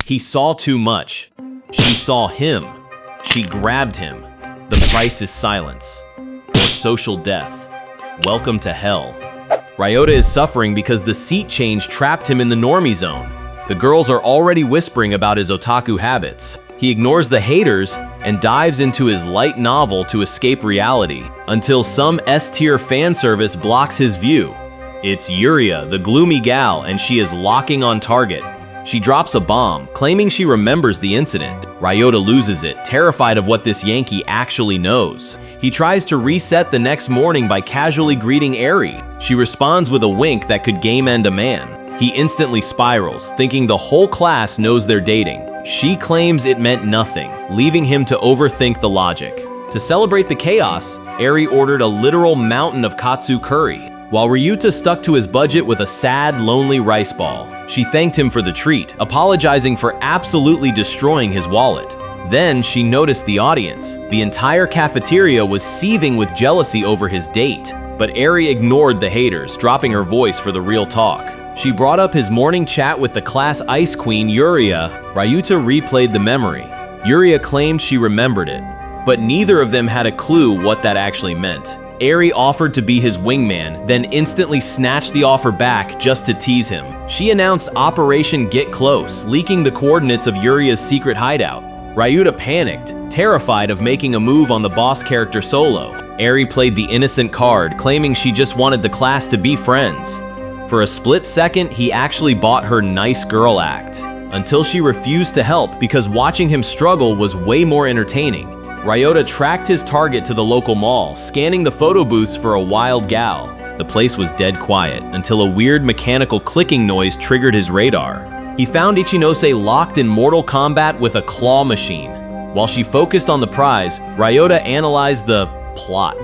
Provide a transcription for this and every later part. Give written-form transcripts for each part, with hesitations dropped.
He saw too much. She saw him. She grabbed him. The price is silence. Or social death. Welcome to hell. Ryota is suffering because the seat change trapped him in the normie zone. The girls are already whispering about his otaku habits. He ignores the haters and dives into his light novel to escape reality, until some S-tier fan service blocks his view. It's Yuria, the gloomy gal, and she is locking on target. She drops a bomb, claiming she remembers the incident. Ryota loses it, terrified of what this Yankee actually knows. He tries to reset the next morning by casually greeting Eri. She responds with a wink that could game end a man. He instantly spirals, thinking the whole class knows they're dating. She claims it meant nothing, leaving him to overthink the logic. To celebrate the chaos, Eri ordered a literal mountain of katsu curry, while Ryota stuck to his budget with a sad, lonely rice ball. She thanked him for the treat, apologizing for absolutely destroying his wallet. Then she noticed the audience. The entire cafeteria was seething with jealousy over his date. But Eri ignored the haters, dropping her voice for the real talk. She brought up his morning chat with the class ice queen, Yuria. Ryota replayed the memory. Yuria claimed she remembered it, but neither of them had a clue what that actually meant. Eri offered to be his wingman, then instantly snatched the offer back just to tease him. She announced Operation Get Close, leaking the coordinates of Yuria's secret hideout. Ryota panicked, terrified of making a move on the boss character solo. Eri played the innocent card, claiming she just wanted the class to be friends. For a split second, he actually bought her nice girl act, until she refused to help because watching him struggle was way more entertaining. Ryota tracked his target to the local mall, scanning the photo booths for a wild gal. The place was dead quiet until a weird mechanical clicking noise triggered his radar. He found Ichinose locked in Mortal Kombat with a claw machine. While she focused on the prize, Ryota analyzed the plot.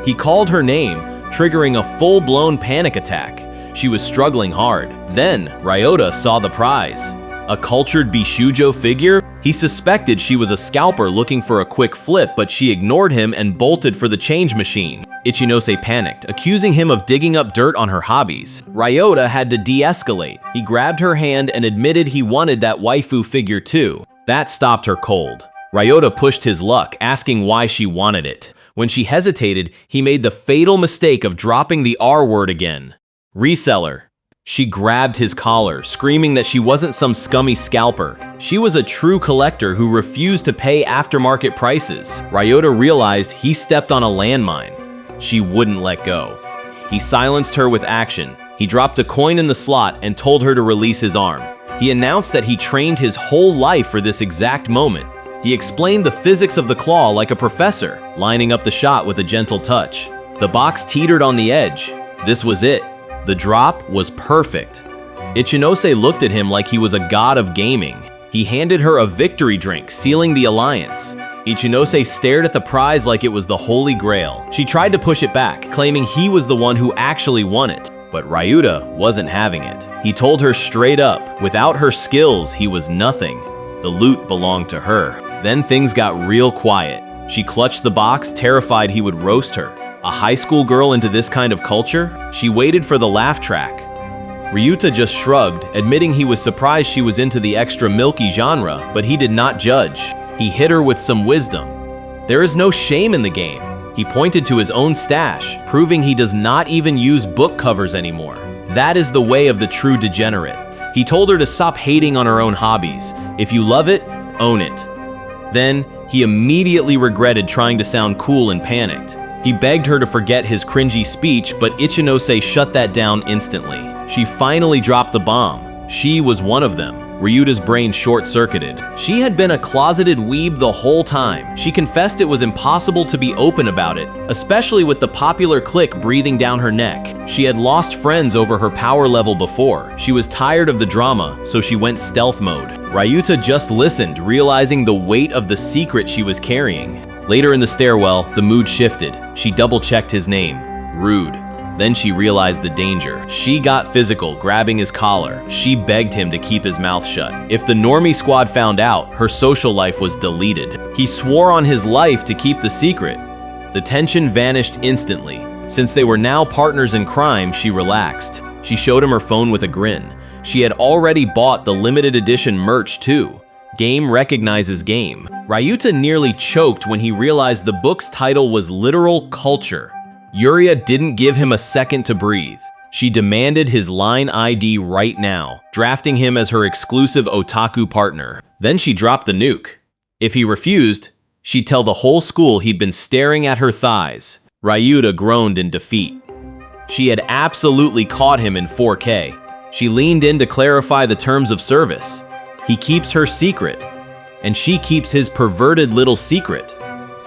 He called her name, triggering a full-blown panic attack. She was struggling hard. Then, Ryota saw the prize. A cultured Bishoujo figure? He suspected she was a scalper looking for a quick flip, but she ignored him and bolted for the change machine. Ichinose panicked, accusing him of digging up dirt on her hobbies. Ryota had to de-escalate. He grabbed her hand and admitted he wanted that waifu figure too. That stopped her cold. Ryota pushed his luck, asking why she wanted it. When she hesitated, he made the fatal mistake of dropping the R word again. Reseller. She grabbed his collar, screaming that she wasn't some scummy scalper. She was a true collector who refused to pay aftermarket prices. Ryota realized he stepped on a landmine. She wouldn't let go. He silenced her with action. He dropped a coin in the slot and told her to release his arm. He announced that he trained his whole life for this exact moment. He explained the physics of the claw like a professor, lining up the shot with a gentle touch. The box teetered on the edge. This was it. The drop was perfect. Ichinose looked at him like he was a god of gaming. He handed her a victory drink, sealing the alliance. Ichinose stared at the prize like it was the holy grail. She tried to push it back, claiming he was the one who actually won it. But Ryota wasn't having it. He told her straight up, without her skills, he was nothing. The loot belonged to her. Then things got real quiet. She clutched the box, terrified he would roast her. A high school girl into this kind of culture? She waited for the laugh track. Ryota just shrugged, admitting he was surprised she was into the extra milky genre, but he did not judge. He hit her with some wisdom. There is no shame in the game. He pointed to his own stash, proving he does not even use book covers anymore. That is the way of the true degenerate. He told her to stop hating on her own hobbies. If you love it, own it. Then, he immediately regretted trying to sound cool and panicked. He begged her to forget his cringy speech, but Ichinose shut that down instantly. She finally dropped the bomb. She was one of them. Ryuta's brain short-circuited. She had been a closeted weeb the whole time. She confessed it was impossible to be open about it, especially with the popular clique breathing down her neck. She had lost friends over her power level before. She was tired of the drama, so she went stealth mode. Ryota just listened, realizing the weight of the secret she was carrying. Later in the stairwell, the mood shifted. She double-checked his name. Rude. Then she realized the danger. She got physical, grabbing his collar. She begged him to keep his mouth shut. If the normie squad found out, her social life was deleted. He swore on his life to keep the secret. The tension vanished instantly. Since they were now partners in crime, she relaxed. She showed him her phone with a grin. She had already bought the limited edition merch too. Game recognizes game. Ryota nearly choked when he realized the book's title was literal culture. Yuria didn't give him a second to breathe. She demanded his line ID right now, drafting him as her exclusive otaku partner. Then she dropped the nuke. If he refused, she'd tell the whole school he'd been staring at her thighs. Ryota groaned in defeat. She had absolutely caught him in 4K. She leaned in to clarify the terms of service. He keeps her secret, and she keeps his perverted little secret.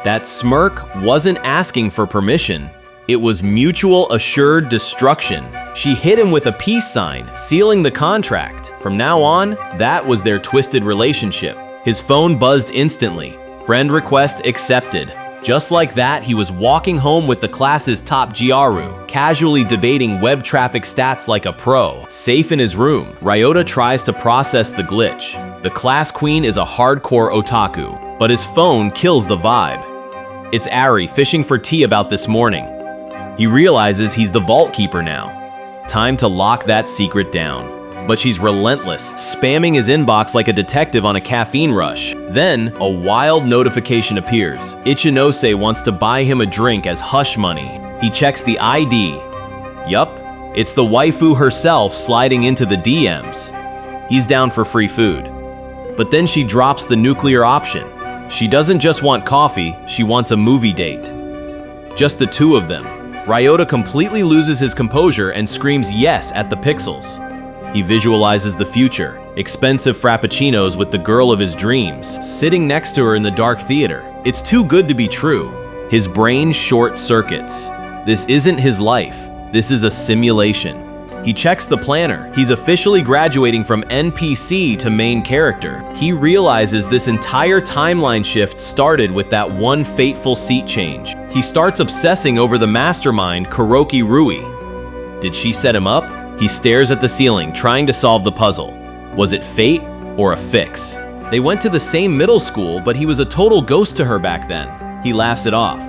That smirk wasn't asking for permission. It was mutual assured destruction. She hit him with a peace sign, sealing the contract. From now on, that was their twisted relationship. His phone buzzed instantly. Friend request accepted. Just like that, he was walking home with the class's top Gyaru, casually debating web traffic stats like a pro. Safe in his room, Ryota tries to process the glitch. The class queen is a hardcore otaku, but his phone kills the vibe. It's Ari fishing for tea about this morning. He realizes he's the vault keeper now. Time to lock that secret down. But she's relentless, spamming his inbox like a detective on a caffeine rush. Then, a wild notification appears. Ichinose wants to buy him a drink as hush money. He checks the ID. Yup, it's the waifu herself sliding into the DMs. He's down for free food. But then she drops the nuclear option. She doesn't just want coffee, she wants a movie date. Just the two of them. Ryota completely loses his composure and screams yes at the pixels. He visualizes the future, expensive frappuccinos with the girl of his dreams, sitting next to her in the dark theater. It's too good to be true. His brain short circuits. This isn't his life. This is a simulation. He checks the planner. He's officially graduating from NPC to main character. He realizes this entire timeline shift started with that one fateful seat change. He starts obsessing over the mastermind, Kuroki Rui. Did she set him up? He stares at the ceiling, trying to solve the puzzle. Was it fate or a fix? They went to the same middle school, but he was a total ghost to her back then. He laughs it off.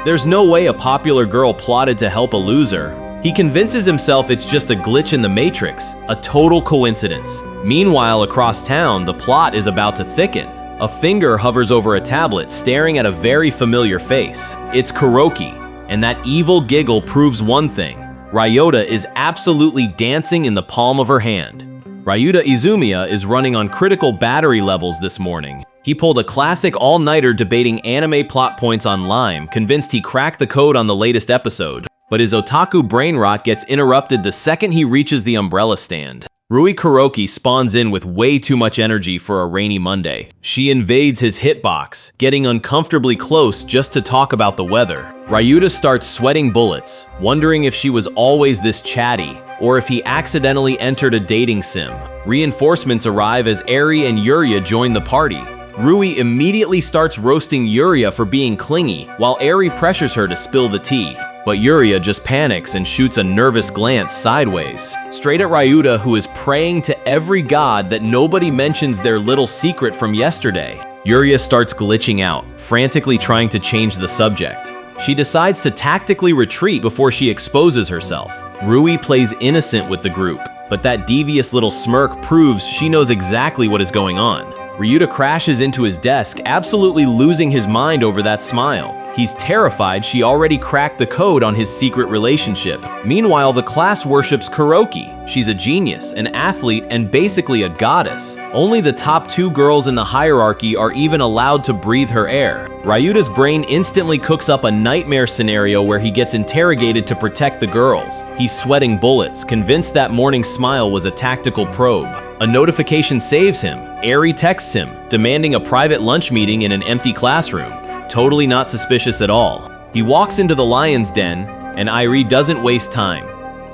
There's no way a popular girl plotted to help a loser. He convinces himself it's just a glitch in the Matrix, a total coincidence. Meanwhile, across town, the plot is about to thicken. A finger hovers over a tablet, staring at a very familiar face. It's Kuroki, and that evil giggle proves one thing. Ryota is absolutely dancing in the palm of her hand. Ryota Izumiya is running on critical battery levels this morning. He pulled a classic all-nighter debating anime plot points on Lime, convinced he cracked the code on the latest episode. But his otaku brain rot gets interrupted the second he reaches the umbrella stand. Rui Kuroki spawns in with way too much energy for a rainy Monday. She invades his hitbox, getting uncomfortably close just to talk about the weather. Ryota starts sweating bullets, wondering if she was always this chatty, or if he accidentally entered a dating sim. Reinforcements arrive as Eri and Yuria join the party. Rui immediately starts roasting Yuria for being clingy, while Eri pressures her to spill the tea. But Yuria just panics and shoots a nervous glance sideways, straight at Ryota, who is praying to every god that nobody mentions their little secret from yesterday. Yuria starts glitching out, frantically trying to change the subject. She decides to tactically retreat before she exposes herself. Rui plays innocent with the group, but that devious little smirk proves she knows exactly what is going on. Ryota crashes into his desk, absolutely losing his mind over that smile. He's terrified she already cracked the code on his secret relationship. Meanwhile, the class worships Kuroki. She's a genius, an athlete, and basically a goddess. Only the top two girls in the hierarchy are even allowed to breathe her air. Ryota's brain instantly cooks up a nightmare scenario where he gets interrogated to protect the girls. He's sweating bullets, convinced that morning smile was a tactical probe. A notification saves him. Eri texts him, demanding a private lunch meeting in an empty classroom. Totally not suspicious at all. He walks into the lion's den, and Irie doesn't waste time.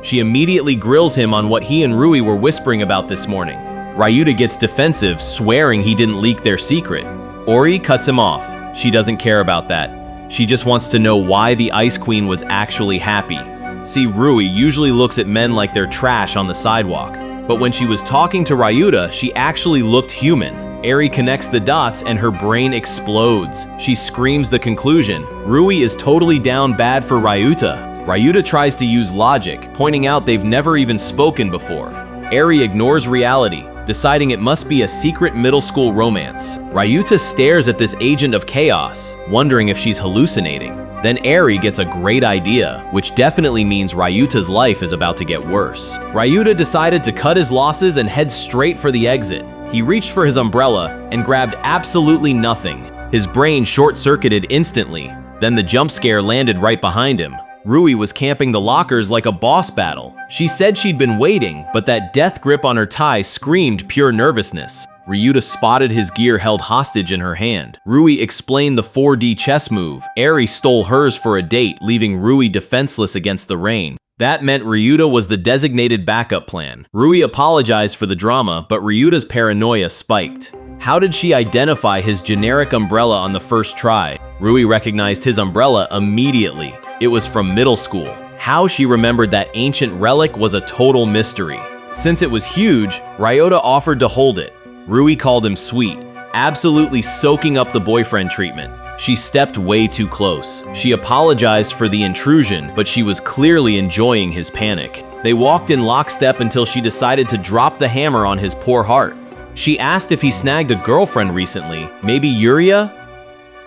She immediately grills him on what he and Rui were whispering about this morning. Ryota gets defensive, swearing he didn't leak their secret. Ori cuts him off. She doesn't care about that. She just wants to know why the Ice Queen was actually happy. See, Rui usually looks at men like they're trash on the sidewalk. But when she was talking to Ryota, she actually looked human. Eri connects the dots and her brain explodes. She screams the conclusion. Rui is totally down bad for Ryota. Ryota tries to use logic, pointing out they've never even spoken before. Eri ignores reality, deciding it must be a secret middle school romance. Ryota stares at this agent of chaos, wondering if she's hallucinating. Then Eri gets a great idea, which definitely means Ryota's life is about to get worse. Ryota decided to cut his losses and head straight for the exit. He reached for his umbrella and grabbed absolutely nothing. His brain short-circuited instantly. Then the jump scare landed right behind him. Rui was camping the lockers like a boss battle. She said she'd been waiting, but that death grip on her tie screamed pure nervousness. Ryota spotted his gear held hostage in her hand. Rui explained the 4D chess move. Eri stole hers for a date, leaving Rui defenseless against the rain. That meant Ryota was the designated backup plan. Rui apologized for the drama, but Ryota's paranoia spiked. How did she identify his generic umbrella on the first try? Rui recognized his umbrella immediately. It was from middle school. How she remembered that ancient relic was a total mystery. Since it was huge, Ryota offered to hold it. Rui called him sweet, absolutely soaking up the boyfriend treatment. She stepped way too close. She apologized for the intrusion, but she was clearly enjoying his panic. They walked in lockstep until she decided to drop the hammer on his poor heart. She asked if he snagged a girlfriend recently, maybe Yuria?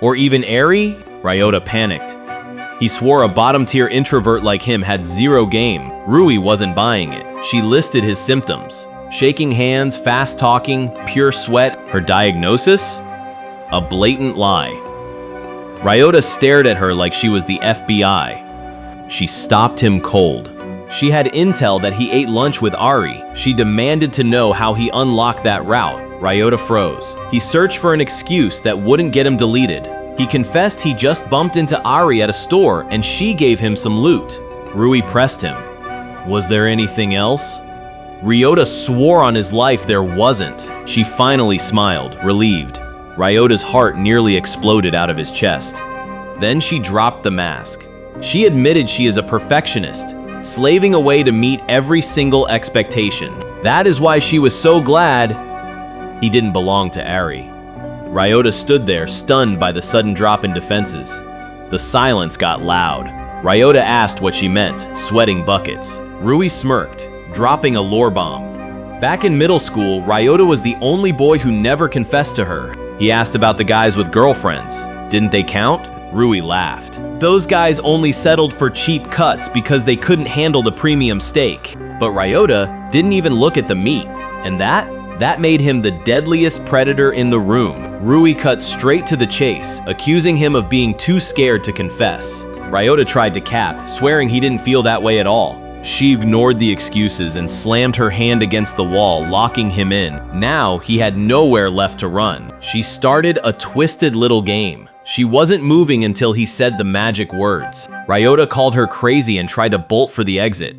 Or even Eri? Ryota panicked. He swore a bottom-tier introvert like him had zero game. Rui wasn't buying it. She listed his symptoms. Shaking hands, fast talking, pure sweat. Her diagnosis? A blatant lie. Ryota stared at her like she was the FBI. She stopped him cold. She had intel that he ate lunch with Ari. She demanded to know how he unlocked that route. Ryota froze. He searched for an excuse that wouldn't get him deleted. He confessed he just bumped into Ari at a store and she gave him some loot. Rui pressed him. Was there anything else? Ryota swore on his life there wasn't. She finally smiled, relieved. Ryota's heart nearly exploded out of his chest. Then she dropped the mask. She admitted she is a perfectionist, slaving away to meet every single expectation. That is why she was so glad he didn't belong to Ari. Ryota stood there, stunned by the sudden drop in defenses. The silence got loud. Ryota asked what she meant, sweating buckets. Rui smirked, dropping a lore bomb. Back in middle school, Ryota was the only boy who never confessed to her. He asked about the guys with girlfriends. Didn't they count? Rui laughed. Those guys only settled for cheap cuts because they couldn't handle the premium steak. But Ryota didn't even look at the meat. And that made him the deadliest predator in the room. Rui cut straight to the chase, accusing him of being too scared to confess. Ryota tried to cap, swearing he didn't feel that way at all. She ignored the excuses and slammed her hand against the wall, locking him in. Now he had nowhere left to run. She started a twisted little game. She wasn't moving until he said the magic words. Ryota called her crazy and tried to bolt for the exit.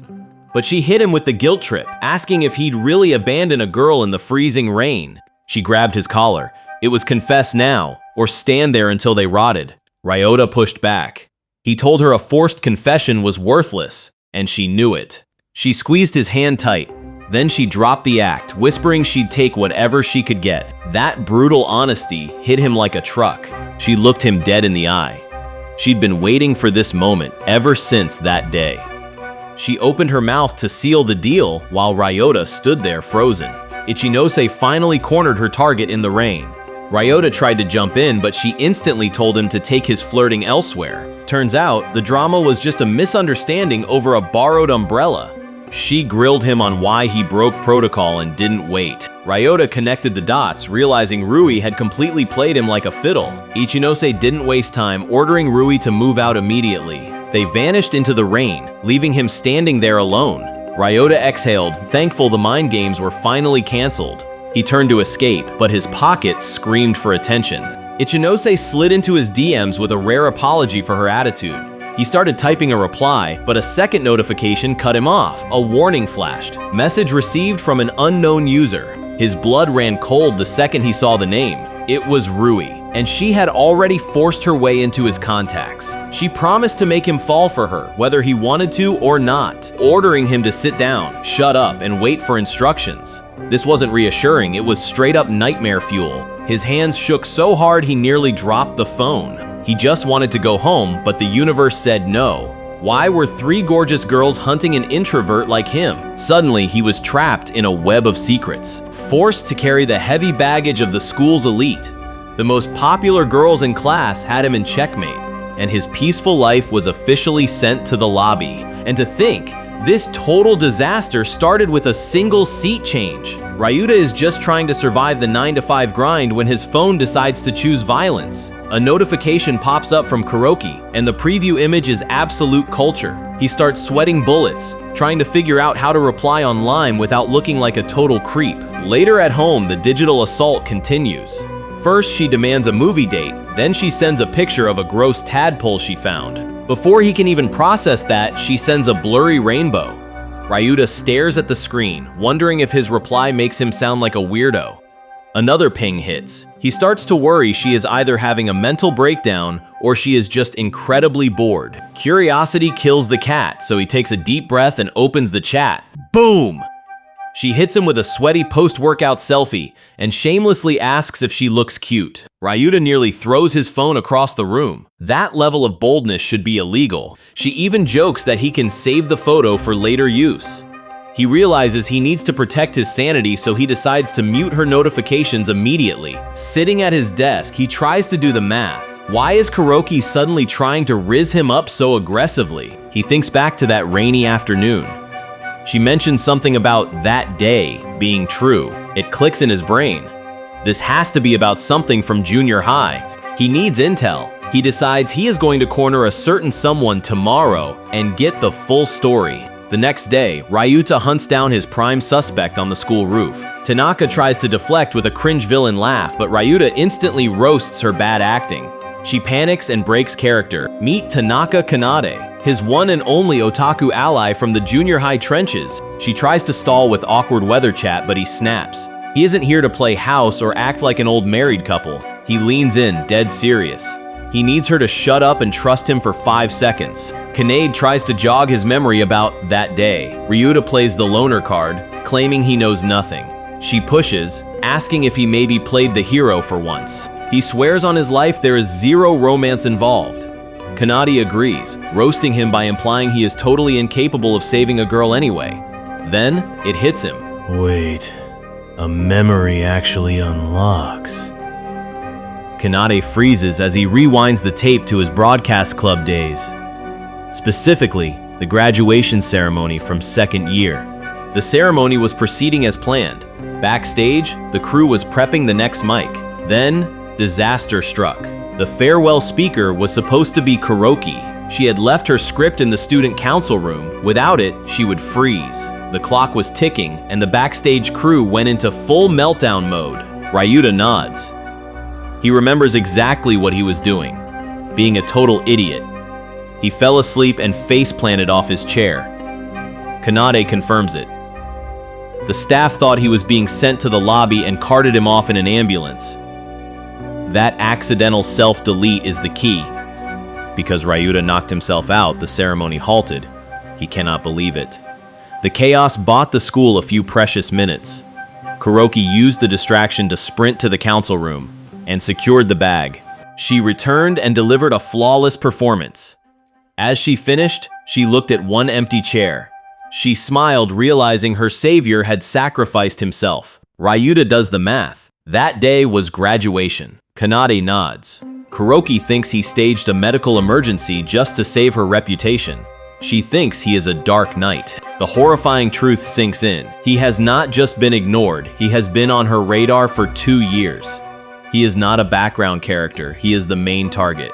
But she hit him with the guilt trip, asking if he'd really abandon a girl in the freezing rain. She grabbed his collar. It was confess now, or stand there until they rotted. Ryota pushed back. He told her a forced confession was worthless, and she knew it. She squeezed his hand tight. Then she dropped the act, whispering she'd take whatever she could get. That brutal honesty hit him like a truck. She looked him dead in the eye. She'd been waiting for this moment ever since that day. She opened her mouth to seal the deal while Ryota stood there frozen. Ichinose finally cornered her target in the rain. Ryota tried to jump in, but she instantly told him to take his flirting elsewhere. Turns out, the drama was just a misunderstanding over a borrowed umbrella. She grilled him on why he broke protocol and didn't wait. Ryota connected the dots, realizing Rui had completely played him like a fiddle. Ichinose didn't waste time, ordering Rui to move out immediately. They vanished into the rain, leaving him standing there alone. Ryota exhaled, thankful the mind games were finally canceled. He turned to escape, but his pockets screamed for attention. Ichinose slid into his DMs with a rare apology for her attitude. He started typing a reply, but a second notification cut him off. A warning flashed. Message received from an unknown user. His blood ran cold the second he saw the name. It was Rui, and she had already forced her way into his contacts. She promised to make him fall for her, whether he wanted to or not, ordering him to sit down, shut up, and wait for instructions. This wasn't reassuring, it was straight up nightmare fuel. His hands shook so hard he nearly dropped the phone. He just wanted to go home, but the universe said no. Why were three gorgeous girls hunting an introvert like him? Suddenly, he was trapped in a web of secrets, forced to carry the heavy baggage of the school's elite. The most popular girls in class had him in checkmate, and his peaceful life was officially sent to the lobby. And to think, this total disaster started with a single seat change. Ryota is just trying to survive the 9-to-5 grind when his phone decides to choose violence. A notification pops up from Kuroki, and the preview image is absolute culture. He starts sweating bullets, trying to figure out how to reply online without looking like a total creep. Later at home, the digital assault continues. First, she demands a movie date, then she sends a picture of a gross tadpole she found. Before he can even process that, she sends a blurry rainbow. Ryota stares at the screen, wondering if his reply makes him sound like a weirdo. Another ping hits. He starts to worry she is either having a mental breakdown or she is just incredibly bored. Curiosity kills the cat, so he takes a deep breath and opens the chat. Boom! She hits him with a sweaty post-workout selfie and shamelessly asks if she looks cute. Ryota nearly throws his phone across the room. That level of boldness should be illegal. She even jokes that he can save the photo for later use. He realizes he needs to protect his sanity, so he decides to mute her notifications immediately. Sitting at his desk, he tries to do the math. Why is Kuroki suddenly trying to rizz him up so aggressively? He thinks back to that rainy afternoon. She mentions something about that day being true. It clicks in his brain. This has to be about something from junior high. He needs intel. He decides he is going to corner a certain someone tomorrow and get the full story. The next day, Ryota hunts down his prime suspect on the school roof. Tanaka tries to deflect with a cringe villain laugh, but Ryota instantly roasts her bad acting. She panics and breaks character. Meet Tanaka Kanade, his one and only otaku ally from the junior high trenches. She tries to stall with awkward weather chat, but he snaps. He isn't here to play house or act like an old married couple. He leans in, dead serious. He needs her to shut up and trust him for 5 seconds. Kanade tries to jog his memory about that day. Ryota plays the loner card, claiming he knows nothing. She pushes, asking if he maybe played the hero for once. He swears on his life there is zero romance involved. Kanade agrees, roasting him by implying he is totally incapable of saving a girl anyway. Then, it hits him. Wait, a memory actually unlocks. Kanade freezes as he rewinds the tape to his broadcast club days. Specifically, the graduation ceremony from second year. The ceremony was proceeding as planned. Backstage, the crew was prepping the next mic. Then, disaster struck. The farewell speaker was supposed to be Kuroki. She had left her script in the student council room. Without it, she would freeze. The clock was ticking, and the backstage crew went into full meltdown mode. Ryota nods. He remembers exactly what he was doing, being a total idiot. He fell asleep and face-planted off his chair. Kanade confirms it. The staff thought he was being sent to the lobby and carted him off in an ambulance. That accidental self-delete is the key. Because Ryota knocked himself out, the ceremony halted. He cannot believe it. The chaos bought the school a few precious minutes. Kuroki used the distraction to sprint to the council room and secured the bag. She returned and delivered a flawless performance. As she finished, she looked at one empty chair. She smiled, realizing her savior had sacrificed himself. Ryota does the math. That day was graduation. Kanade nods. Kuroki thinks he staged a medical emergency just to save her reputation. She thinks he is a dark knight. The horrifying truth sinks in. He has not just been ignored, he has been on her radar for 2 years. He is not a background character, he is the main target.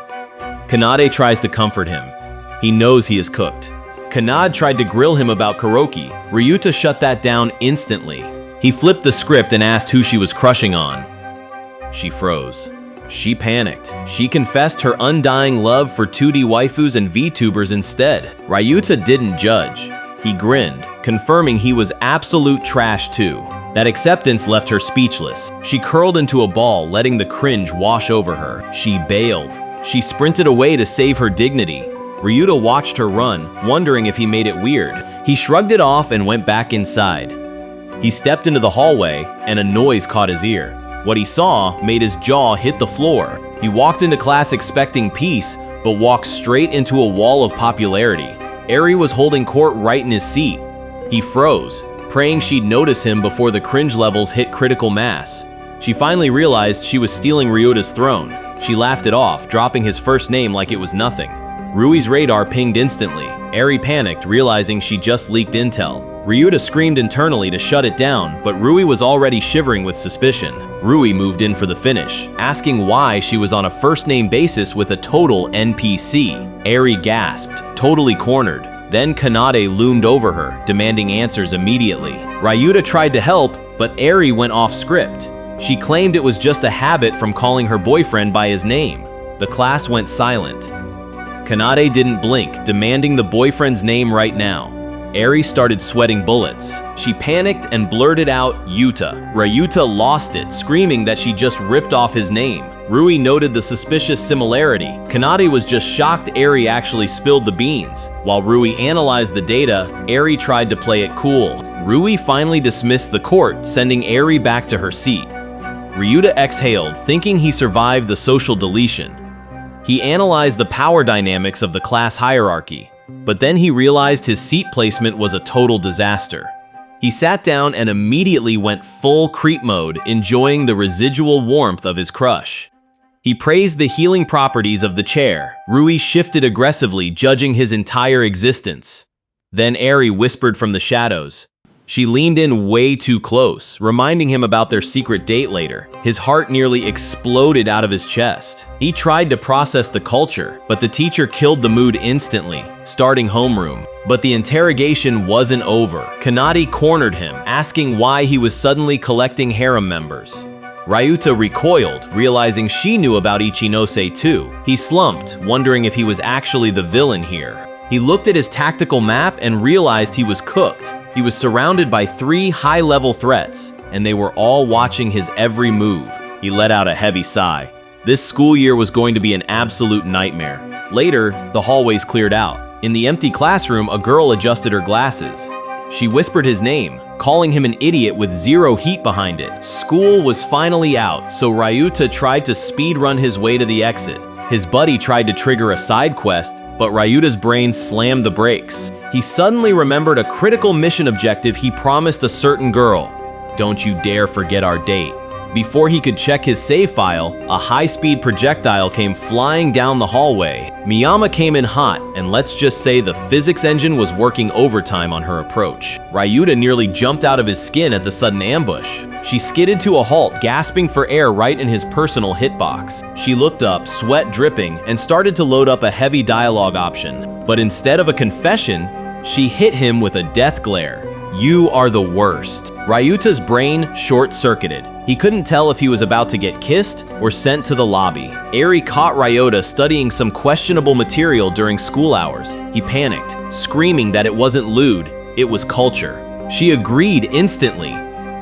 Kanade tries to comfort him. He knows he is cooked. Kanade tried to grill him about Kuroki. Ryota shut that down instantly. He flipped the script and asked who she was crushing on. She froze. She panicked. She confessed her undying love for 2D waifus and VTubers instead. Ryota didn't judge. He grinned, confirming he was absolute trash too. That acceptance left her speechless. She curled into a ball, letting the cringe wash over her. She bailed. She sprinted away to save her dignity. Ryota watched her run, wondering if he made it weird. He shrugged it off and went back inside. He stepped into the hallway, and a noise caught his ear. What he saw made his jaw hit the floor. He walked into class expecting peace, but walked straight into a wall of popularity. Eri was holding court right in his seat. He froze, praying she'd notice him before the cringe levels hit critical mass. She finally realized she was stealing Ryota's throne. She laughed it off, dropping his first name like it was nothing. Rui's radar pinged instantly. Eri panicked, realizing she just leaked intel. Ryota screamed internally to shut it down, but Rui was already shivering with suspicion. Rui moved in for the finish, asking why she was on a first-name basis with a total NPC. Eri gasped, totally cornered. Then Kanade loomed over her, demanding answers immediately. Ryota tried to help, but Eri went off script. She claimed it was just a habit from calling her boyfriend by his name. The class went silent. Kanade didn't blink, demanding the boyfriend's name right now. Eri started sweating bullets. She panicked and blurted out, Yuta. Ryota lost it, screaming that she just ripped off his name. Rui noted the suspicious similarity. Kanade was just shocked Eri actually spilled the beans. While Rui analyzed the data, Eri tried to play it cool. Rui finally dismissed the court, sending Eri back to her seat. Ryota exhaled, thinking he survived the social deletion. He analyzed the power dynamics of the class hierarchy, but then he realized his seat placement was a total disaster. He sat down and immediately went full creep mode, enjoying the residual warmth of his crush. He praised the healing properties of the chair. Rui shifted aggressively, judging his entire existence. Then Eri whispered from the shadows. She leaned in way too close, reminding him about their secret date later. His heart nearly exploded out of his chest. He tried to process the culture, but the teacher killed the mood instantly, starting homeroom. But the interrogation wasn't over. Kanade cornered him, asking why he was suddenly collecting harem members. Ryota recoiled, realizing she knew about Ichinose too. He slumped, wondering if he was actually the villain here. He looked at his tactical map and realized he was cooked. He was surrounded by 3 high-level threats, and they were all watching his every move. He let out a heavy sigh. This school year was going to be an absolute nightmare. Later, the hallways cleared out. In the empty classroom, a girl adjusted her glasses. She whispered his name, calling him an idiot with zero heat behind it. School was finally out, so Ryota tried to speedrun his way to the exit. His buddy tried to trigger a side quest, but Ryota's brain slammed the brakes. He suddenly remembered a critical mission objective he promised a certain girl. Don't you dare forget our date. Before he could check his save file, a high-speed projectile came flying down the hallway. Miyama came in hot, and let's just say the physics engine was working overtime on her approach. Ryota nearly jumped out of his skin at the sudden ambush. She skidded to a halt, gasping for air right in his personal hitbox. She looked up, sweat dripping, and started to load up a heavy dialogue option. But instead of a confession, she hit him with a death glare. You are the worst. Ryota's brain short-circuited. He couldn't tell if he was about to get kissed or sent to the lobby. Eri caught Ryota studying some questionable material during school hours. He panicked, screaming that it wasn't lewd, it was culture. She agreed instantly,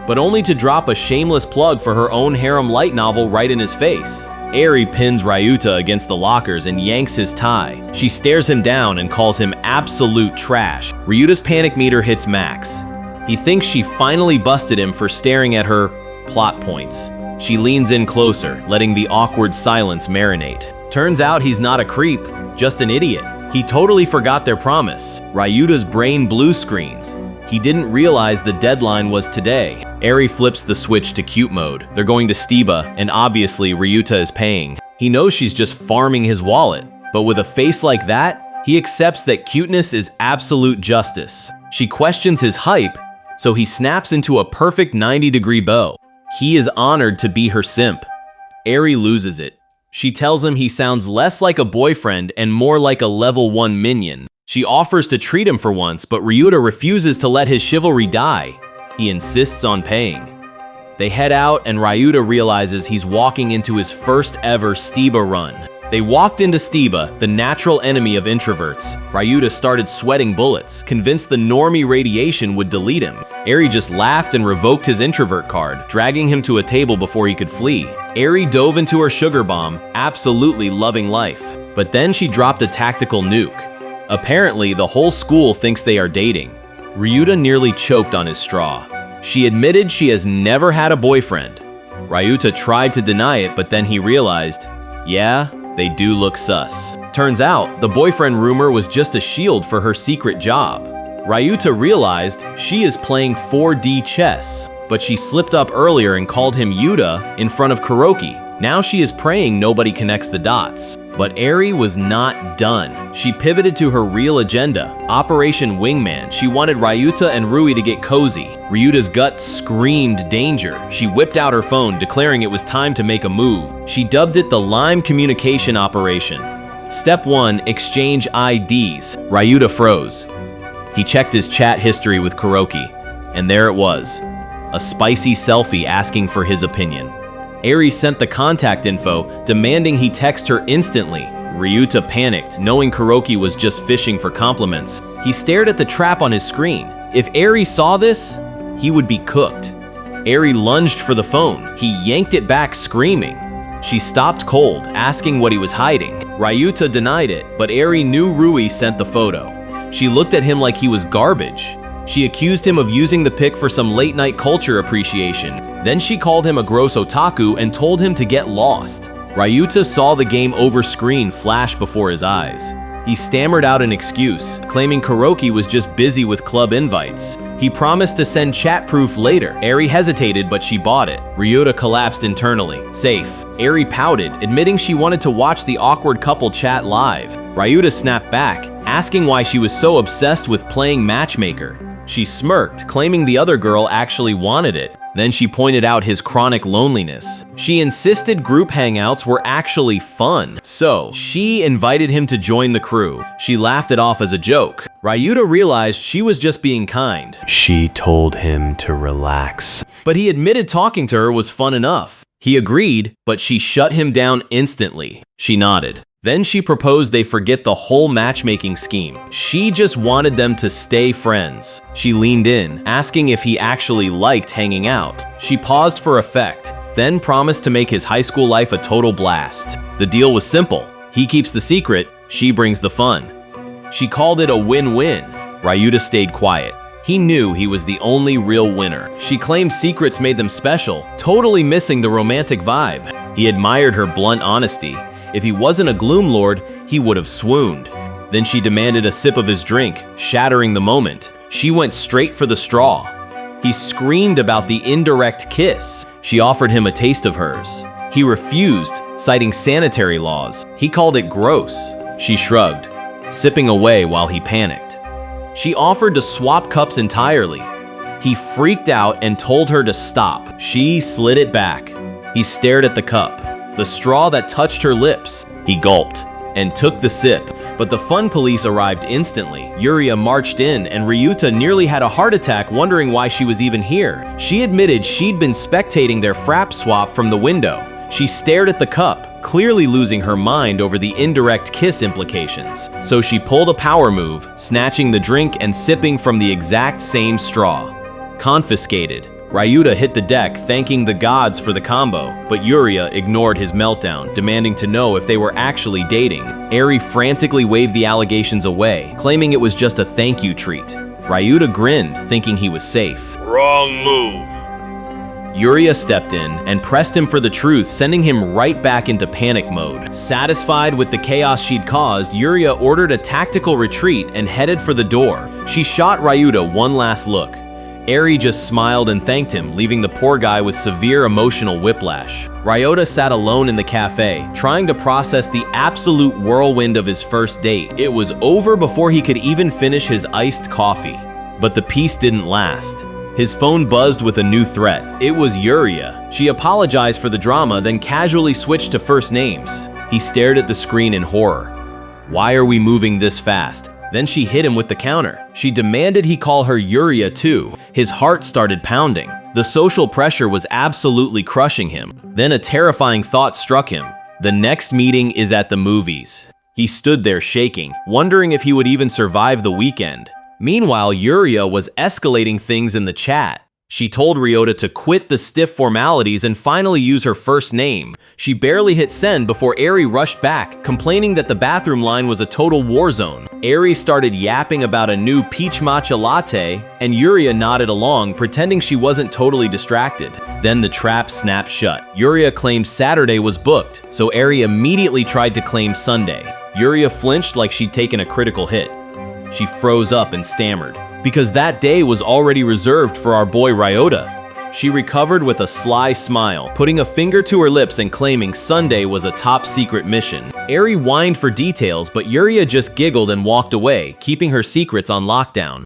but only to drop a shameless plug for her own harem light novel right in his face. Eri pins Ryota against the lockers and yanks his tie. She stares him down and calls him absolute trash. Ryota's panic meter hits max. He thinks she finally busted him for staring at her plot points. She leans in closer, letting the awkward silence marinate. Turns out he's not a creep, just an idiot. He totally forgot their promise. Ryota's brain blue screens. He didn't realize the deadline was today. Eri flips the switch to cute mode. They're going to Stiba, and obviously Ryota is paying. He knows she's just farming his wallet, but with a face like that, he accepts that cuteness is absolute justice. She questions his hype, so he snaps into a perfect 90-degree bow. He is honored to be her simp. Eri loses it. She tells him he sounds less like a boyfriend and more like a level 1 minion. She offers to treat him for once, but Ryota refuses to let his chivalry die. He insists on paying. They head out and Ryota realizes he's walking into his first ever Stiba run. They walked into Stiba, the natural enemy of introverts. Ryota started sweating bullets, convinced the normie radiation would delete him. Eri just laughed and revoked his introvert card, dragging him to a table before he could flee. Eri dove into her sugar bomb, absolutely loving life. But then she dropped a tactical nuke. Apparently, the whole school thinks they are dating. Ryota nearly choked on his straw. She admitted she has never had a boyfriend. Ryota tried to deny it, but then he realized, yeah, they do look sus. Turns out, the boyfriend rumor was just a shield for her secret job. Ryota realized she is playing 4D chess, but she slipped up earlier and called him Yuta in front of Kuroki. Now she is praying nobody connects the dots. But Eri was not done. She pivoted to her real agenda, Operation Wingman. She wanted Ryota and Rui to get cozy. Ryuta's gut screamed danger. She whipped out her phone, declaring it was time to make a move. She dubbed it the Lime Communication Operation. Step 1, exchange IDs. Ryota froze. He checked his chat history with Kuroki, and there it was, a spicy selfie asking for his opinion. Eri sent the contact info, demanding he text her instantly. Ryota panicked, knowing Kuroki was just fishing for compliments. He stared at the trap on his screen. If Eri saw this, he would be cooked. Eri lunged for the phone. He yanked it back, screaming. She stopped cold, asking what he was hiding. Ryota denied it, but Eri knew Rui sent the photo. She looked at him like he was garbage. She accused him of using the pic for some late-night culture appreciation. Then she called him a gross otaku and told him to get lost. Ryota saw the game over screen flash before his eyes. He stammered out an excuse, claiming Kuroki was just busy with club invites. He promised to send chat proof later. Eri hesitated, but she bought it. Ryota collapsed internally. Safe. Eri pouted, admitting she wanted to watch the awkward couple chat live. Ryota snapped back, asking why she was so obsessed with playing matchmaker. She smirked, claiming the other girl actually wanted it. Then she pointed out his chronic loneliness. She insisted group hangouts were actually fun, so she invited him to join the crew. She laughed it off as a joke. Ryota realized she was just being kind. She told him to relax. But he admitted talking to her was fun enough. He agreed, but she shut him down instantly. She nodded. Then she proposed they forget the whole matchmaking scheme. She just wanted them to stay friends. She leaned in, asking if he actually liked hanging out. She paused for effect, then promised to make his high school life a total blast. The deal was simple. He keeps the secret, she brings the fun. She called it a win-win. Ryota stayed quiet. He knew he was the only real winner. She claimed secrets made them special, totally missing the romantic vibe. He admired her blunt honesty. If he wasn't a gloom lord, he would have swooned. Then she demanded a sip of his drink, shattering the moment. She went straight for the straw. He screamed about the indirect kiss. She offered him a taste of hers. He refused, citing sanitary laws. He called it gross. She shrugged, sipping away while he panicked. She offered to swap cups entirely. He freaked out and told her to stop. She slid it back. He stared at the cup, the straw that touched her lips. He gulped and took the sip, but the fun police arrived instantly. Yuria marched in and Ryota nearly had a heart attack wondering why she was even here. She admitted she'd been spectating their frap swap from the window. She stared at the cup, clearly losing her mind over the indirect kiss implications. So she pulled a power move, snatching the drink and sipping from the exact same straw. Confiscated. Ryota hit the deck, thanking the gods for the combo, but Yuria ignored his meltdown, demanding to know if they were actually dating. Eri frantically waved the allegations away, claiming it was just a thank you treat. Ryota grinned, thinking he was safe. Wrong move. Yuria stepped in and pressed him for the truth, sending him right back into panic mode. Satisfied with the chaos she'd caused, Yuria ordered a tactical retreat and headed for the door. She shot Ryota one last look. Eri just smiled and thanked him, leaving the poor guy with severe emotional whiplash. Ryota sat alone in the cafe, trying to process the absolute whirlwind of his first date. It was over before he could even finish his iced coffee. But the peace didn't last. His phone buzzed with a new threat. It was Yuria. She apologized for the drama, then casually switched to first names. He stared at the screen in horror. Why are we moving this fast? Then she hit him with the counter. She demanded he call her Yuria too. His heart started pounding. The social pressure was absolutely crushing him. Then a terrifying thought struck him. The next meeting is at the movies. He stood there shaking, wondering if he would even survive the weekend. Meanwhile, Yuria was escalating things in the chat. She told Ryota to quit the stiff formalities and finally use her first name. She barely hit send before Eri rushed back, complaining that the bathroom line was a total war zone. Eri started yapping about a new peach matcha latte, and Yuria nodded along, pretending she wasn't totally distracted. Then the trap snapped shut. Yuria claimed Saturday was booked, so Eri immediately tried to claim Sunday. Yuria flinched like she'd taken a critical hit. She froze up and stammered, because that day was already reserved for our boy Ryota. She recovered with a sly smile, putting a finger to her lips and claiming Sunday was a top-secret mission. Eri whined for details, but Yuria just giggled and walked away, keeping her secrets on lockdown.